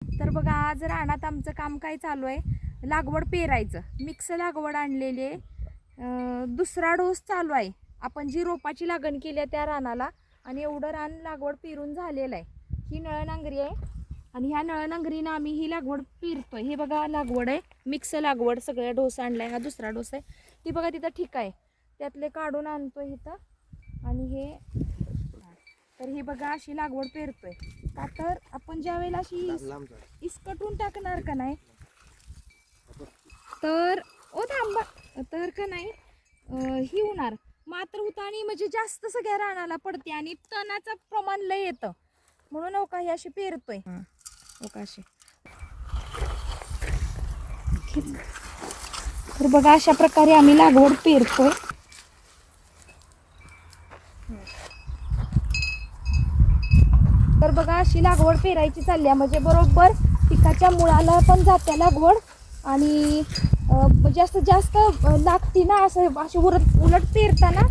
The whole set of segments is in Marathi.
तर बघा आज रानात आमचं काम काय चालू आहे, लागवड पेरायचं. मिक्स लागवड आणलेली आहे. दुसरा डोस चालू आहे. आपण जी रोपाची लागण केली आहे त्या रानाला, आणि एवढं रान लागवड पेरून झालेलं आहे. ही नळनांगरी आहे आणि ह्या नळनांगरीनं आम्ही ही लागवड पेरतोय. हे बघा लागवड आहे, मिक्स लागवड, सगळ्या डोस आणलाय. हा दुसरा डोस आहे. ती बघा तिथं ठीक आहे, त्यातले काढून आणतोय इथं. आणि हे तर ही बघा अशी लागवड पेरतोय. का तर आपण ज्या वेळेला अशी इसकटून टाकणार का नाही, तर ओ थांबा, तर का नाही ही होणार मात्र उताणी, म्हणजे जास्त सगळ्या रानाला पडते आणि तणाचं प्रमाण लय येतं. म्हणून हो का हे अशी पेरतोय. हो का अशी. तर बघा अशा प्रकारे आम्ही लागवड पेरतोय. तर बघा अशी लागवड पेरायची चालली आहे, म्हणजे बरोबर पिकाच्या मुळाला पण जाते लागवड. आणि जास्तीत जास्त लागती ना, असं अशी उलट पेरताना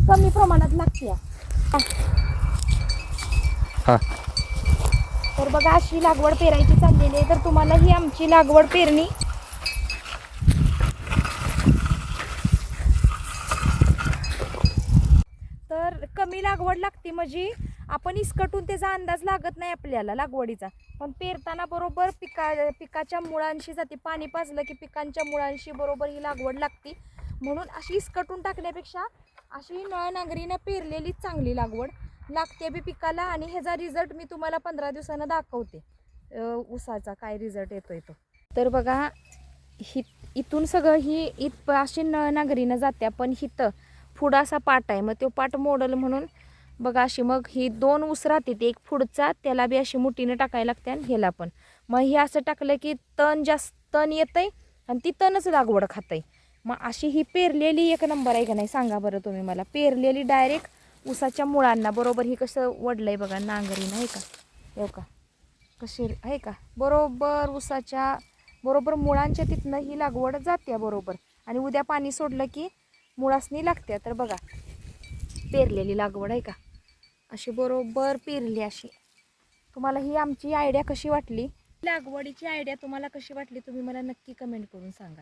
कमी प्रमाणात लागते. तर बघा अशी लागवड पेरायची चाललेली आहे. तर तुम्हाला ही आमची लागवड पेरणी तर कमी लागवड लागते, म्हणजे आपण इसकटून त्याचा अंदाज लागत नाही आपल्याला लागवडीचा. पण पेरताना बरोबर पिकाच्या मुळांशी जाते. पाणी पाजलं की पिकांच्या मुळांशी बरोबर ही लागवड लागते. म्हणून अशी इसकटून टाकण्यापेक्षा अशी नळनांगरीनं पेरलेलीच चांगली लागवड लागते बी पिकाला. आणि ह्याचा रिझल्ट मी तुम्हाला 15 दिवसानं दाखवते, ऊसाचा काय रिझल्ट येतोय तो. तर बघा इथून सगळं ही अशी नळनांगरीनं जात्या, पण हिथं पुढं असा पाट आहे. मग तो पाट मोडल म्हणून बघा अशी मग ही 2 ऊस राहते. एक पुढचा त्याला बी अशी मुठीने टाकायला लागते आणि ह्याला पण. मग हे असं टाकलं की तण येतंय आणि ती तणच लागवड खातंय. मग अशी ही पेरलेली एक नंबर आहे का नाही सांगा बरं तुम्ही मला. पेरलेली डायरेक्ट ऊसाच्या मुळांना बरोबर ही कसं वडलंय बघा नांगरीनं, आहे का, हो का, कशी आहे का, बरोबर ऊसाच्या बरोबर मुळांच्या तिथनं ही लागवड जाते बरोबर. आणि उद्या पाणी सोडलं की मुळासनी लागते. तर बघा पेरलेली लागवड आहे का, अशी बरोबर पेरली अशी. तुम्हाला ही आमची आयडिया कशी वाटली, लागवडीची आयडिया तुम्हाला कशी वाटली, तुम्ही मला नक्की कमेंट करून सांगा.